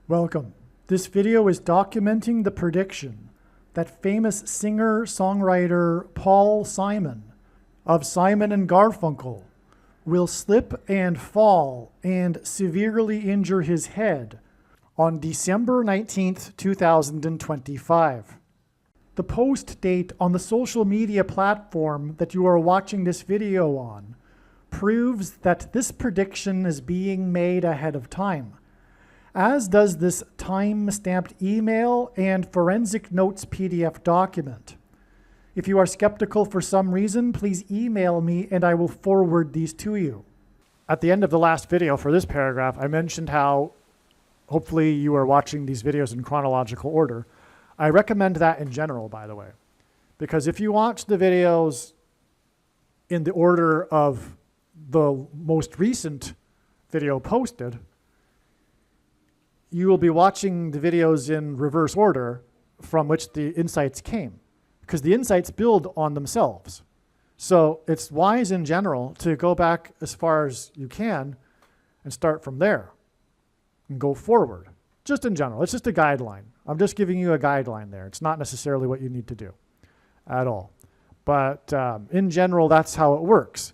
Welcome. This video is documenting the prediction that famous singer-songwriter Paul Simon of Simon and Garfunkel will slip and fall and severely injure his head on December 19th, 2025. The post date on the social media platform that you are watching this video on proves that this prediction is being made ahead of time, as does this time-stamped email and forensic notes PDF document. If you are skeptical for some reason, please email me and I will forward these to you. At the end of the last video for this paragraph, I mentioned how hopefully you are watching these videos in chronological order. I recommend that in general, by the way, because if you watch the videos in the order of the most recent video posted, you will be watching the videos in reverse order from which the insights came, because the insights build on themselves. So it's wise in general to go back as far as you can and start from there and go forward. Just in general, it's just a guideline. I'm just giving you a guideline there. It's not necessarily what you need to do at all. But in general, that's how it works.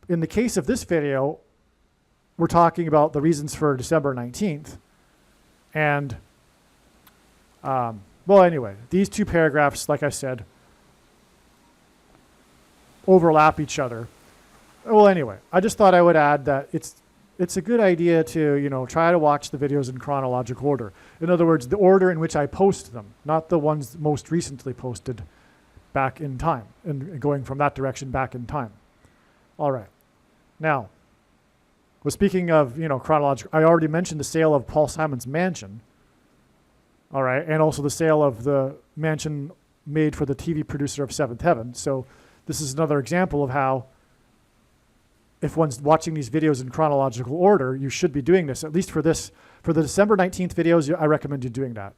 In the case of this video, we're talking about the reasons for December 19th. And, well, anyway, these two paragraphs, like I said, overlap each other. Well, anyway, I just thought I would add that it's a good idea to, try to watch the videos in chronological order. In other words, the order in which I post them, not the ones most recently posted back in time, and going from that direction back in time. All right. Now, well, speaking of, chronological, I already mentioned the sale of Paul Simon's mansion. All right, and also the sale of the mansion made for the TV producer of Seventh Heaven. So this is another example of how, if one's watching these videos in chronological order, you should be doing this. At least for the December 19th videos, I recommend you doing that.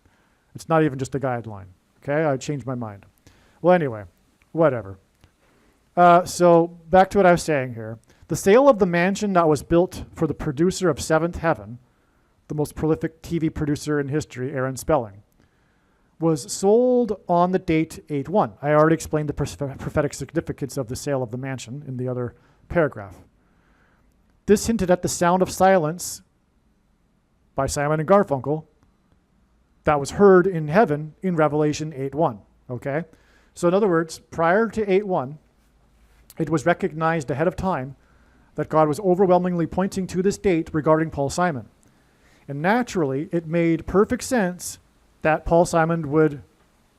It's not even just a guideline. Okay, I changed my mind. Well, anyway, whatever. So back to what I was saying here. The sale of the mansion that was built for the producer of Seventh Heaven, the most prolific TV producer in history, Aaron Spelling, was sold on the date 8/1. I already explained the prophetic significance of the sale of the mansion in the other paragraph. This hinted at the sound of silence by Simon and Garfunkel that was heard in heaven in Revelation 8:1. Okay? So in other words, prior to 8:1, it was recognized ahead of time that God was overwhelmingly pointing to this date regarding Paul Simon. And naturally, it made perfect sense that Paul Simon would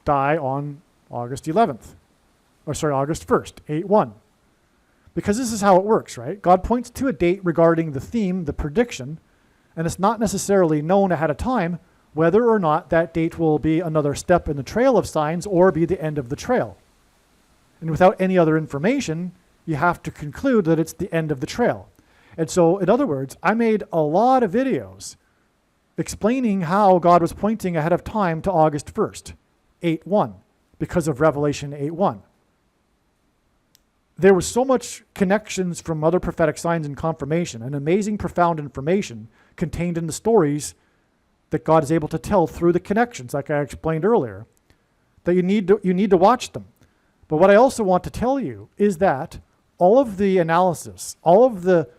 die on August 1st, 8/1. Because this is how it works, right? God points to a date regarding the theme, the prediction, and it's not necessarily known ahead of time whether or not that date will be another step in the trail of signs or be the end of the trail. And without any other information, you have to conclude that it's the end of the trail. And so, in other words, I made a lot of videos explaining how God was pointing ahead of time to August 1st, 8/1, because of Revelation 8:1. There was so much connections from other prophetic signs and confirmation, and amazing, profound information contained in the stories that God is able to tell through the connections, like I explained earlier, that you need to watch them. But what I also want to tell you is that all of the analysis, all of the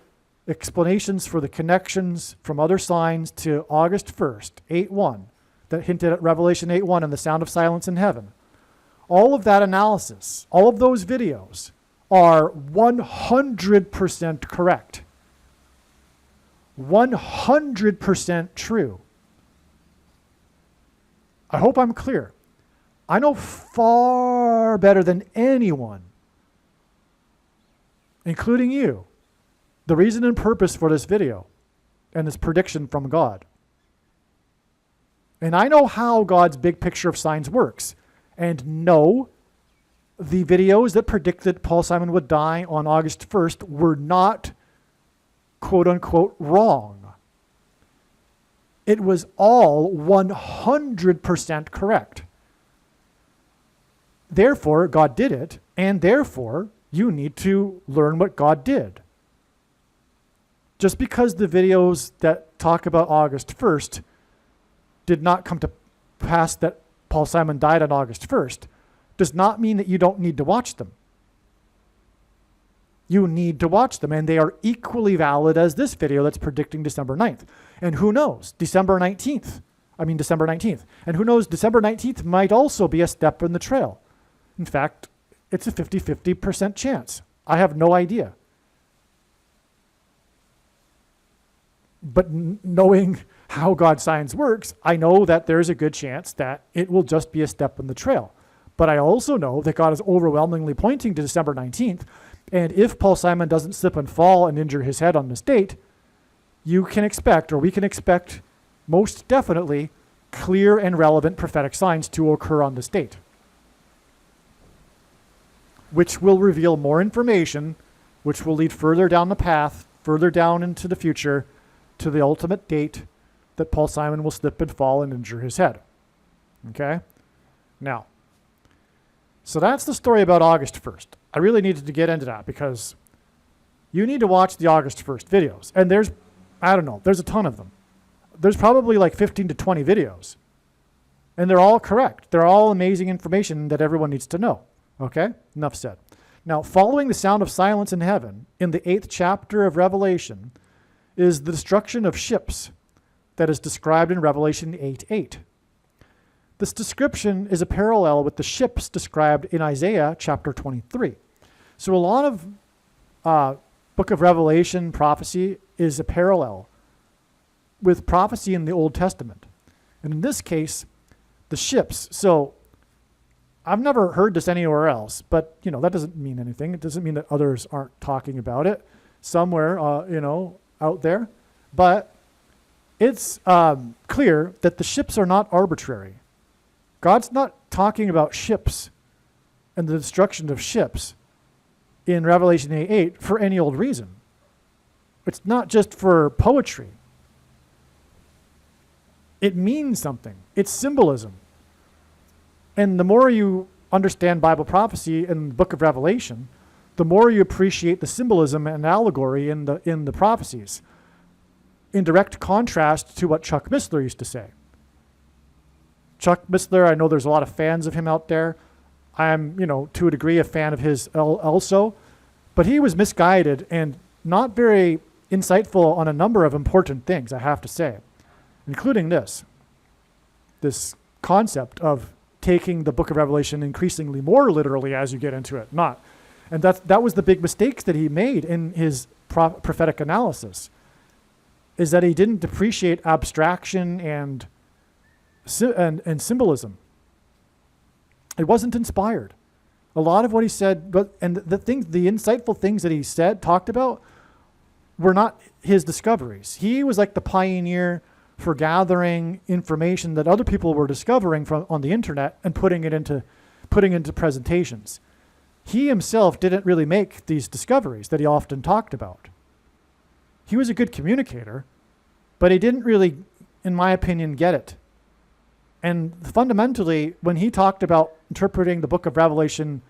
explanations for the connections from other signs to August 1st, 8/1, that hinted at Revelation 8:1 and the sound of silence in heaven, all of that analysis, all of those videos are 100% correct. 100% true. I hope I'm clear. I know far better than anyone, including you, the reason and purpose for this video and this prediction from God. And I know how God's big picture of signs works. And no, the videos that predicted Paul Simon would die on August 1st were not, quote unquote, wrong. It was all 100% correct. Therefore, God did it, and therefore, you need to learn what God did. Just because the videos that talk about August 1st did not come to pass that Paul Simon died on August 1st does not mean that you don't need to watch them. You need to watch them, and they are equally valid as this video that's predicting December 9th. And who knows, December 19th. And who knows, December 19th might also be a step in the trail. In fact, it's a 50-50% chance. I have no idea. But knowing how God's science works, I know that there's a good chance that it will just be a step in the trail. But I also know that God is overwhelmingly pointing to December 19th. And if Paul Simon doesn't slip and fall and injure his head on this date, you can expect, or we can expect, most definitely clear and relevant prophetic signs to occur on this date, which will reveal more information, which will lead further down the path, further down into the future, to the ultimate date that Paul Simon will slip and fall and injure his head. Okay? Now, so that's the story about August 1st. I really needed to get into that because you need to watch the August 1st videos. And there's a ton of them. There's probably like 15 to 20 videos. And they're all correct. They're all amazing information that everyone needs to know. Okay? Enough said. Now, following the sound of silence in heaven, in the 8th chapter of Revelation, is the destruction of ships that is described in Revelation 8:8. This description is a parallel with the ships described in Isaiah chapter 23. So a lot of Book of Revelation prophecy is a parallel with prophecy in the Old Testament. And in this case, the ships. So I've never heard this anywhere else, but that doesn't mean anything. It doesn't mean that others aren't talking about it somewhere, out there. But it's clear that the ships are not arbitrary. God's not talking about ships and the destruction of ships in Revelation 8:8 for any old reason. It's not just for poetry. It means something. It's symbolism. And the more you understand Bible prophecy in the book of Revelation, the more you appreciate the symbolism and allegory in the prophecies, in direct contrast to what Chuck Missler used to say. Chuck Missler, I know there's a lot of fans of him out there. I'm, to a degree, a fan of his also. But he was misguided and not very insightful on a number of important things, I have to say, including this concept of taking the book of Revelation increasingly more literally as you get into it. And that was the big mistakes that he made in his prophetic analysis, is that he didn't appreciate abstraction and symbolism. It wasn't inspired. A lot of what he said, the insightful things that he talked about, were not his discoveries. He was like the pioneer for gathering information that other people were discovering on the internet and putting into presentations. He himself didn't really make these discoveries that he often talked about. He was a good communicator, but he didn't really, in my opinion, get it. And fundamentally, when he talked about interpreting the book of Revelation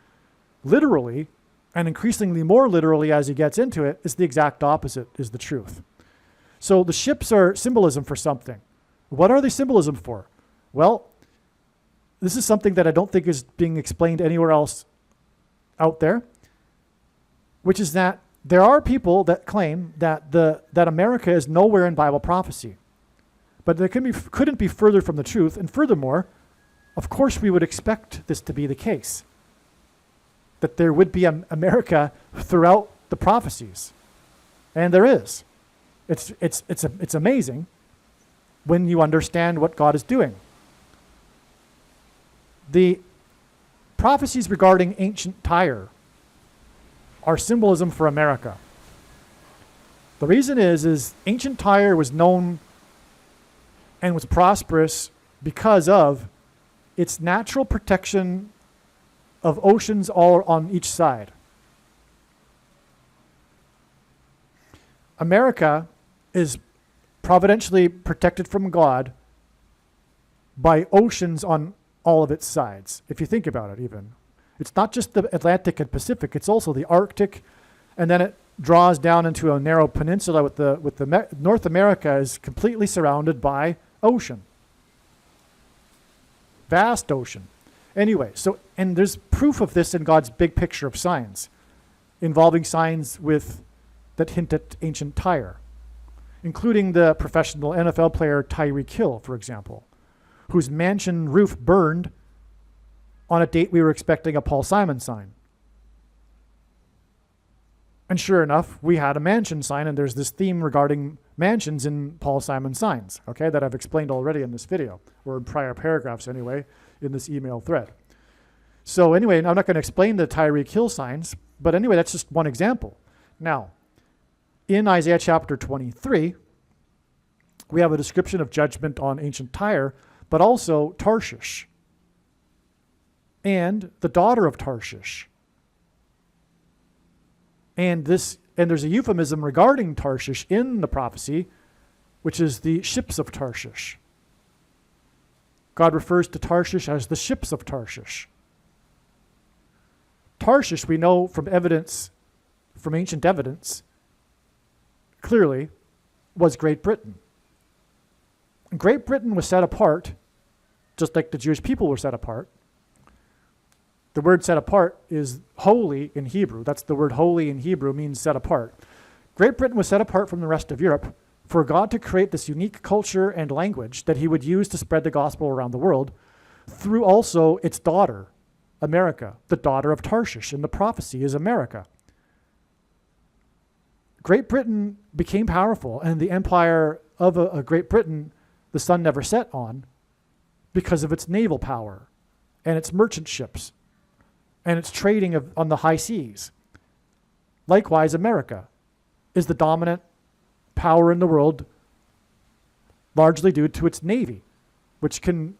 literally, and increasingly more literally as he gets into it, is the exact opposite, is the truth. So the ships are symbolism for something. What are they symbolism for? Well, this is something that I don't think is being explained anywhere else out there, which is that there are people that claim that America is nowhere in Bible prophecy. But they couldn't be further from the truth. And furthermore, of course we would expect this to be the case, that there would be America throughout the prophecies. And there is. It's amazing when you understand what God is doing. The prophecies regarding ancient Tyre are symbolism for America. The reason is ancient Tyre was known and was prosperous because of its natural protection of oceans all on each side. America is providentially protected from God by oceans on all of its sides, if you think about it even. It's not just the Atlantic and Pacific, it's also the Arctic, and then it draws down into a narrow peninsula with North America is completely surrounded by ocean. vast ocean. Anyway, and there's proof of this in God's big picture of signs, involving signs that hint at ancient Tyre, including the professional NFL player Tyreek Hill, for example, whose mansion roof burned on a date we were expecting a Paul Simon sign. And sure enough, we had a mansion sign, and there's this theme regarding mansions in Paul Simon signs, okay, that I've explained already in this video, or in prior paragraphs anyway, in this email thread. So anyway, I'm not going to explain the Tyreek Hill signs, but anyway, that's just one example. Now, in Isaiah chapter 23, we have a description of judgment on ancient Tyre, but also Tarshish and the daughter of Tarshish. And there's a euphemism regarding Tarshish in the prophecy, which is the ships of Tarshish. God refers to Tarshish as the ships of Tarshish. Tarshish, we know from evidence, from ancient evidence, clearly was Great Britain. And Great Britain was set apart, just like the Jewish people were set apart. The word set apart is holy in Hebrew. That's the word holy in Hebrew, means set apart. Great Britain was set apart from the rest of Europe for God to create this unique culture and language that he would use to spread the gospel around the world through also its daughter, America. The daughter of Tarshish in the prophecy is America. Great Britain became powerful, and the empire of a Great Britain the sun never set on because of its naval power and its merchant ships and its trading on the high seas. Likewise, America is the dominant power in the world, largely due to its navy, which can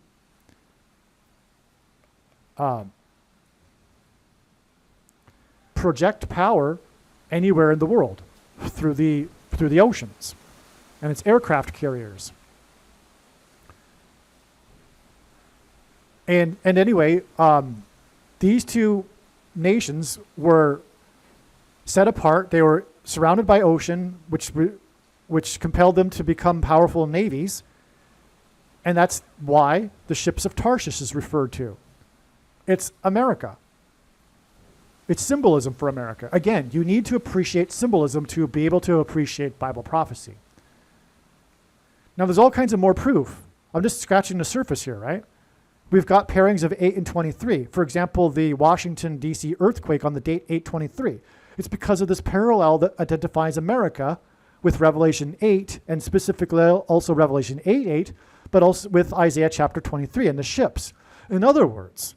project power anywhere in the world through the oceans, and its aircraft carriers. And anyway, these two nations were set apart. They were surrounded by ocean, which compelled them to become powerful navies. And that's why the ships of Tarshish is referred to. It's America. It's symbolism for America. Again, you need to appreciate symbolism to be able to appreciate Bible prophecy. Now, there's all kinds of more proof. I'm just scratching the surface here, right? We've got pairings of 8 and 23. For example, the Washington, D.C. earthquake on the date 8/23. It's because of this parallel that identifies America with Revelation 8, and specifically also Revelation 8:8, but also with Isaiah chapter 23 and the ships. In other words,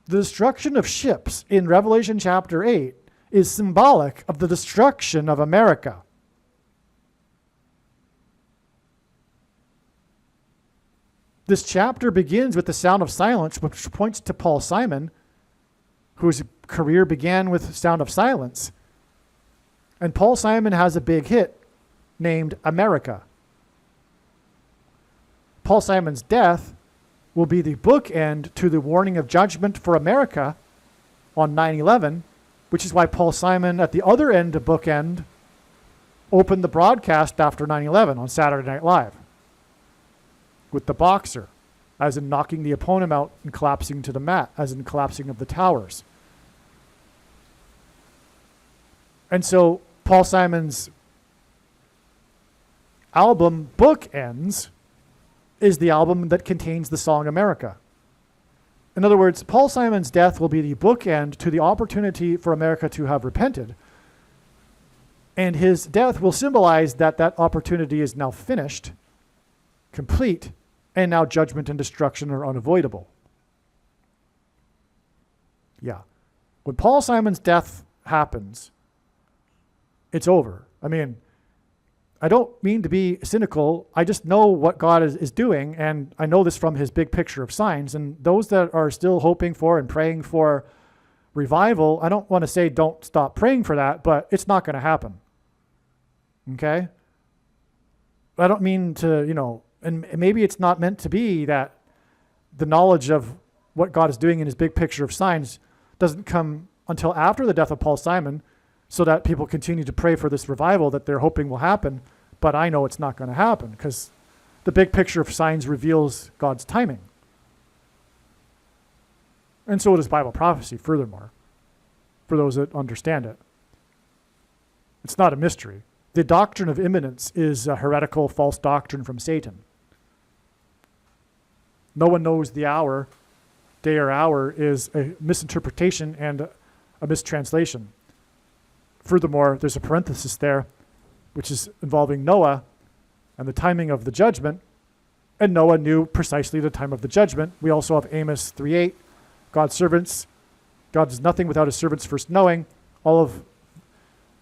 the destruction of ships in Revelation chapter 8 is symbolic of the destruction of America. This chapter begins with the sound of silence, which points to Paul Simon, whose career began with Sound of Silence. And Paul Simon has a big hit named America. Paul Simon's death will be the bookend to the warning of judgment for America on 9/11, which is why Paul Simon, at the other end of bookend, opened the broadcast after 9/11 on Saturday Night Live with the boxer, as in knocking the opponent out and collapsing to the mat, as in collapsing of the towers. And so Paul Simon's album Bookends is the album that contains the song America. In other words, Paul Simon's death will be the bookend to the opportunity for America to have repented. And his death will symbolize that that opportunity is now finished, complete, and now judgment and destruction are unavoidable. Yeah. When Paul Simon's death happens, it's over. I mean, I don't mean to be cynical. I just know what God is doing, and I know this from his big picture of signs. And those that are still hoping for and praying for revival, I don't want to say don't stop praying for that, but it's not going to happen. Okay? I don't mean to, and maybe it's not meant to be that the knowledge of what God is doing in his big picture of signs doesn't come until after the death of Paul Simon, so that people continue to pray for this revival that they're hoping will happen. But I know it's not going to happen because the big picture of signs reveals God's timing. And so does Bible prophecy, furthermore, for those that understand it. It's not a mystery. The doctrine of imminence is a heretical, false doctrine from Satan. No one knows the hour, day or hour, is a misinterpretation and a mistranslation. Furthermore, there's a parenthesis there, which is involving Noah and the timing of the judgment. And Noah knew precisely the time of the judgment. We also have Amos 3:8, God's servants. God does nothing without his servants first knowing. All of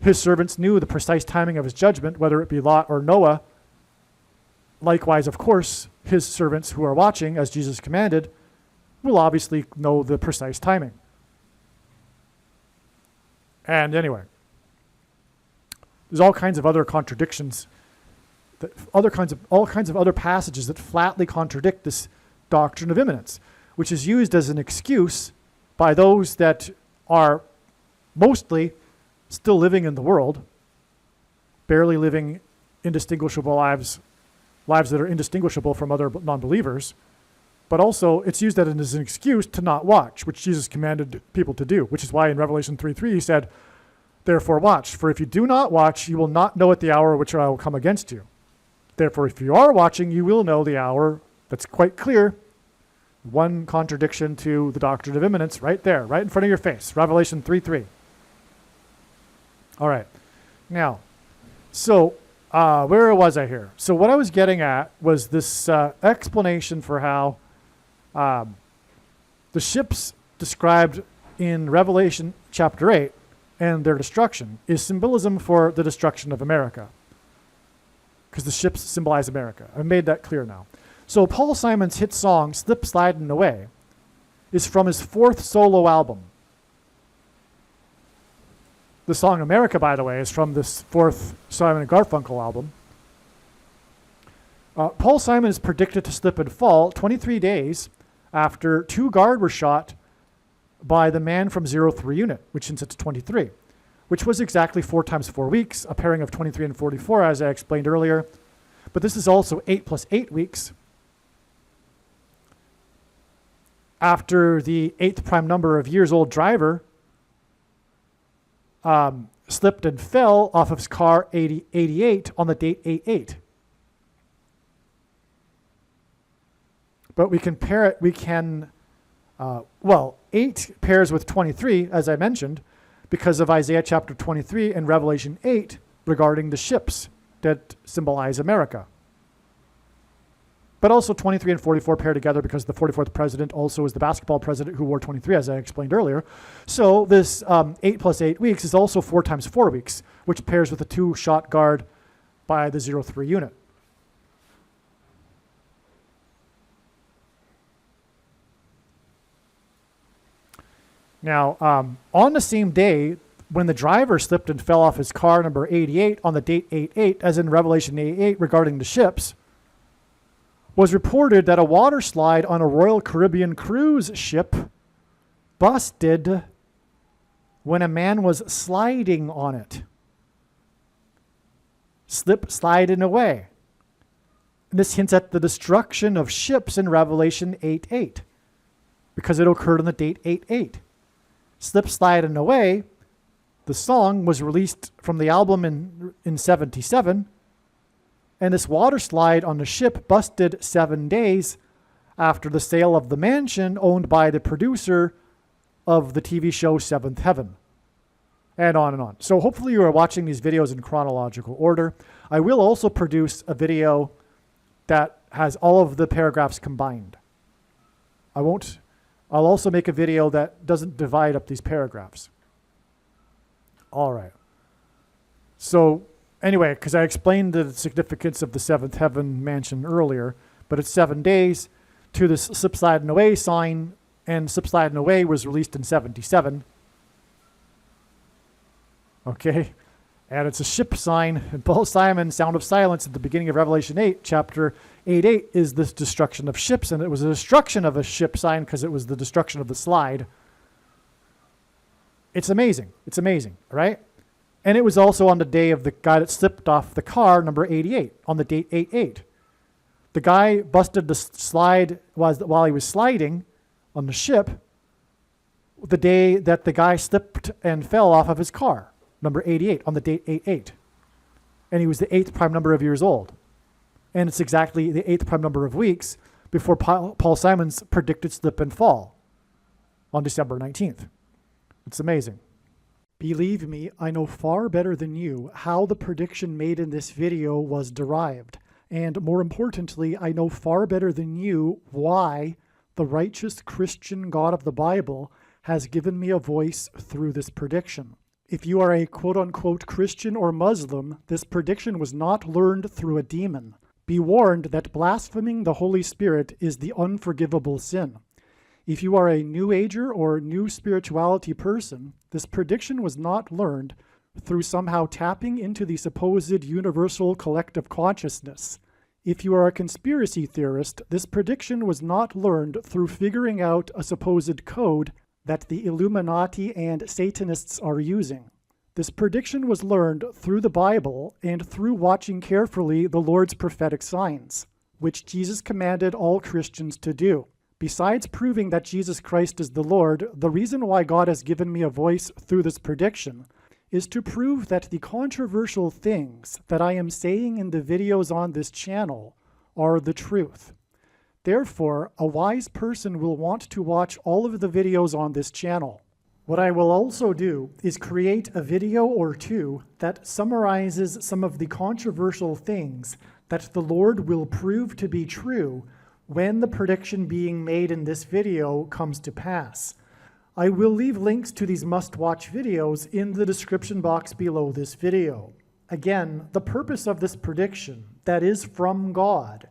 his servants knew the precise timing of his judgment, whether it be Lot or Noah. Likewise, of course, his servants who are watching, as Jesus commanded, will obviously know the precise timing. And anyway, there's all kinds of other contradictions, all kinds of other passages that flatly contradict this doctrine of imminence, which is used as an excuse by those that are mostly still living in the world, barely living indistinguishable lives that are indistinguishable from other non-believers, but also it's used as an excuse to not watch, which Jesus commanded people to do, which is why in Revelation 3:3 he said, "Therefore watch, for if you do not watch, you will not know at the hour which I will come against you. Therefore, if you are watching, you will know the hour." That's quite clear. One contradiction to the doctrine of imminence right there, right in front of your face. Revelation 3:3. All right. Now, so where was I here? So what I was getting at was this explanation for how the ships described in Revelation chapter 8 and their destruction is symbolism for the destruction of America, because the ships symbolize America. I've made that clear now. So Paul Simon's hit song, Slip Slidin' Away, is from his 4th solo album. The song America, by the way, is from this 4th Simon & Garfunkel album. Paul Simon is predicted to slip and fall 23 days after 2 guard were shot by the man from 03 unit, which since it's 23, which was exactly 4 times 4 weeks, a pairing of 23 and 44, as I explained earlier. But this is also 8 plus 8 weeks. After the 8th prime number of years old driver slipped and fell off of his car 88 on the date 88. But we can pair it, 8 pairs with 23, as I mentioned, because of Isaiah chapter 23 and Revelation 8 regarding the ships that symbolize America. But also 23 and 44 pair together because the 44th president also is the basketball president who wore 23, as I explained earlier. So this 8 plus 8 weeks is also 4 times 4 weeks, which pairs with the 2 shot guard by the 03 unit. Now, on the same day, when the driver slipped and fell off his car number 88 on the date 88, as in Revelation 88 regarding the ships, was reported that a water slide on a Royal Caribbean cruise ship busted when a man was sliding on it. Sliding away. And this hints at the destruction of ships in Revelation 8:8, because it occurred on the date 88. Sliding Away, the song was released from the album in 77, and this water slide on the ship busted 7 days after the sale of the mansion owned by the producer of the TV show Seventh Heaven, and on and on. So hopefully you are watching these videos in chronological order. I will also produce a video that has all of the paragraphs combined. I'll also make a video that doesn't divide up these paragraphs. All right. So anyway, because I explained the significance of the Seventh Heaven mansion earlier, but it's 7 days to the slip sliding away sign, and slip sliding away was released in 77. Okay. And it's a ship sign. And Paul Simon, Sound of Silence, at the beginning of Revelation 8, chapter 8:8, is this destruction of ships. And it was a destruction of a ship sign because it was the destruction of the slide. It's amazing. It's amazing, right? And it was also on the day of the guy that slipped off the car, number 88, on the date 88. The guy busted the slide while he was sliding on the ship the day that the guy slipped and fell off of his car, number 88, on the date 88. And he was the eighth prime number of years old. And it's exactly the eighth prime number of weeks before Paul Simons predicted slip and fall on December 19th. It's amazing. Believe me, I know far better than you how the prediction made in this video was derived. And more importantly, I know far better than you why the righteous Christian God of the Bible has given me a voice through this prediction. If you are a quote-unquote Christian or Muslim, this prediction was not learned through a demon. Be warned that blaspheming the Holy Spirit is the unforgivable sin. If you are a New Ager or New Spirituality person, this prediction was not learned through somehow tapping into the supposed universal collective consciousness. If you are a conspiracy theorist, this prediction was not learned through figuring out a supposed code that the Illuminati and Satanists are using. This prediction was learned through the Bible and through watching carefully the Lord's prophetic signs, which Jesus commanded all Christians to do. Besides proving that Jesus Christ is the Lord, the reason why God has given me a voice through this prediction is to prove that the controversial things that I am saying in the videos on this channel are the truth. Therefore, a wise person will want to watch all of the videos on this channel. What I will also do is create a video or two that summarizes some of the controversial things that the Lord will prove to be true when the prediction being made in this video comes to pass. I will leave links to these must-watch videos in the description box below this video. Again, the purpose of this prediction, that is from God,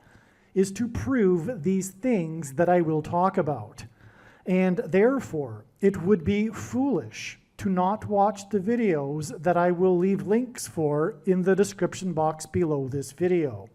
is to prove these things that I will talk about. And therefore, it would be foolish to not watch the videos that I will leave links for in the description box below this video.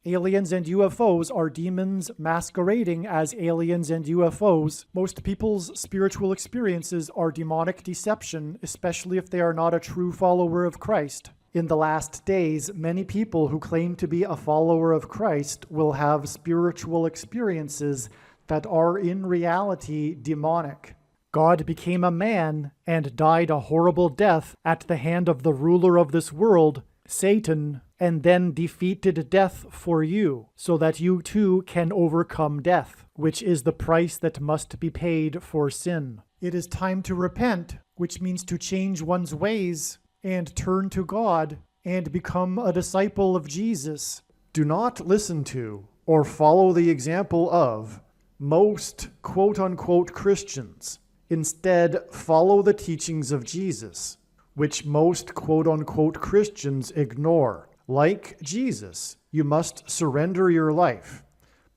Aliens and UFOs are demons masquerading as aliens and UFOs. Most people's spiritual experiences are demonic deception, especially if they are not a true follower of Christ. In the last days, many people who claim to be a follower of Christ will have spiritual experiences that are in reality demonic. God became a man and died a horrible death at the hand of the ruler of this world, Satan, and then defeated death for you, so that you too can overcome death, which is the price that must be paid for sin. It is time to repent, which means to change one's ways and turn to God and become a disciple of Jesus. Do not listen to or follow the example of most quote-unquote Christians. Instead, follow the teachings of Jesus, which most quote-unquote Christians ignore. Like Jesus, you must surrender your life.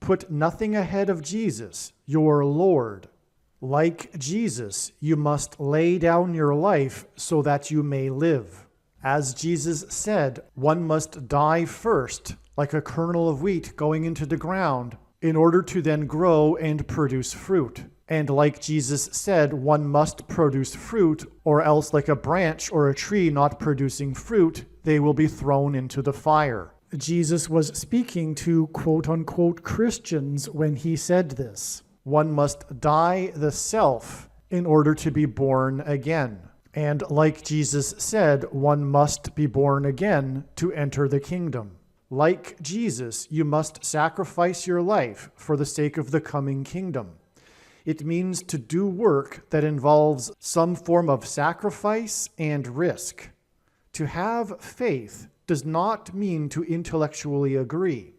Put nothing ahead of Jesus, your Lord. Like Jesus, you must lay down your life so that you may live. As Jesus said, one must die first, like a kernel of wheat going into the ground, in order to then grow and produce fruit. And like Jesus said, one must produce fruit, or else like a branch or a tree not producing fruit, they will be thrown into the fire. Jesus was speaking to quote-unquote Christians when he said this. One must die the self in order to be born again. And like Jesus said, one must be born again to enter the kingdom. Like Jesus, you must sacrifice your life for the sake of the coming kingdom. It means to do work that involves some form of sacrifice and risk. To have faith does not mean to intellectually agree.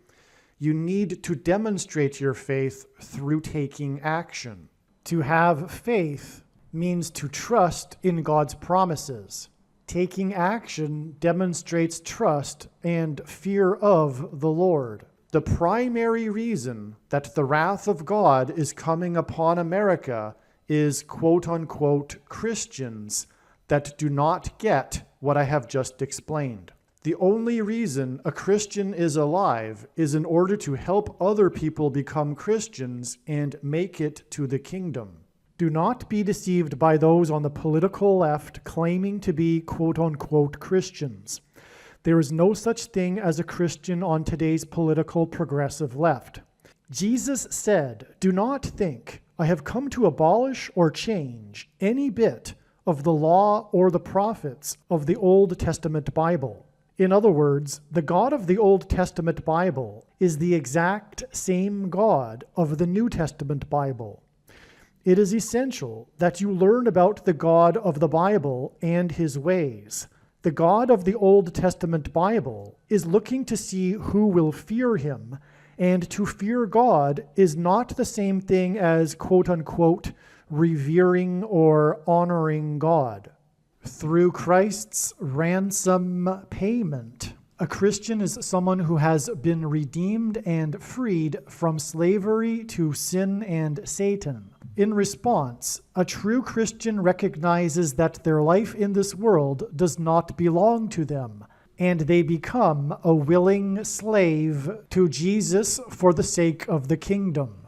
You need to demonstrate your faith through taking action. To have faith means to trust in God's promises. Taking action demonstrates trust and fear of the Lord. The primary reason that the wrath of God is coming upon America is quote-unquote Christians that do not get what I have just explained. The only reason a Christian is alive is in order to help other people become Christians and make it to the kingdom. Do not be deceived by those on the political left claiming to be quote-unquote Christians. There is no such thing as a Christian on today's political progressive left. Jesus said, "Do not think I have come to abolish or change any bit of the law or the prophets of the Old Testament Bible. In other words, the God of the Old Testament Bible is the exact same God of the New Testament Bible. It is essential that you learn about the God of the Bible and his ways. The God of the Old Testament Bible is looking to see who will fear him, and to fear God is not the same thing as quote-unquote revering or honoring God. Through Christ's ransom payment, a Christian is someone who has been redeemed and freed from slavery to sin and Satan. In response, a true Christian recognizes that their life in this world does not belong to them, and they become a willing slave to Jesus for the sake of the kingdom.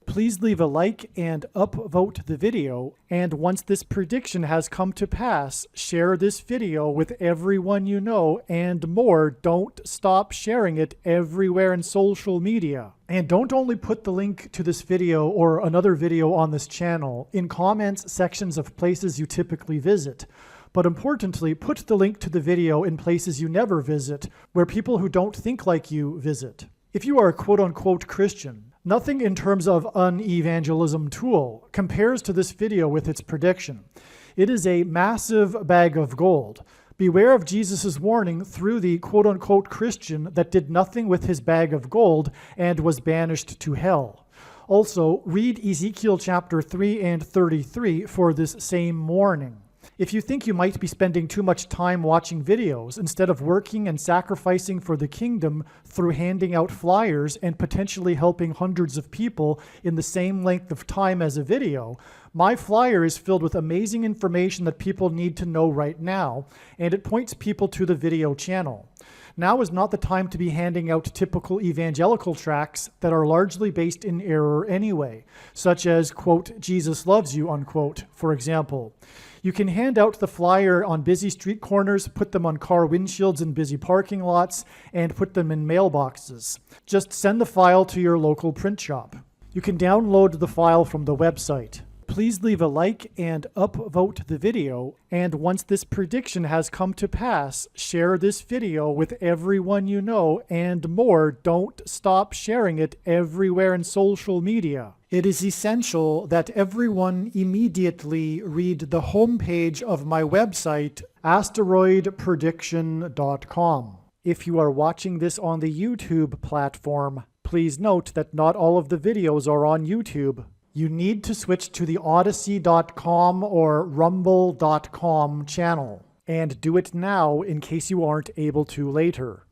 Please leave a like and upvote the video, and once this prediction has come to pass, share this video with everyone you know, and more, don't stop sharing it everywhere in social media. And don't only put the link to this video or another video on this channel in comments sections of places you typically visit, but importantly, put the link to the video in places you never visit, where people who don't think like you visit. If you are a quote-unquote Christian, nothing in terms of an evangelism tool compares to this video with its prediction. It is a massive bag of gold. Beware of Jesus' warning through the quote-unquote Christian that did nothing with his bag of gold and was banished to hell. Also, read Ezekiel chapter 3 and 33 for this same warning. If you think you might be spending too much time watching videos instead of working and sacrificing for the kingdom through handing out flyers and potentially helping hundreds of people in the same length of time as a video, my flyer is filled with amazing information that people need to know right now, and it points people to the video channel. Now is not the time to be handing out typical evangelical tracts that are largely based in error anyway, such as, quote, Jesus loves you, unquote, for example. You can hand out the flyer on busy street corners, put them on car windshields in busy parking lots, and put them in mailboxes. Just send the file to your local print shop. You can download the file from the website. Please leave a like and upvote the video, and once this prediction has come to pass, share this video with everyone you know, and more, don't stop sharing it everywhere in social media. It is essential that everyone immediately read the homepage of my website, asteroidprediction.com. If you are watching this on the YouTube platform, please note that not all of the videos are on YouTube. You need to switch to the Odyssey.com or Rumble.com channel, and do it now in case you aren't able to later.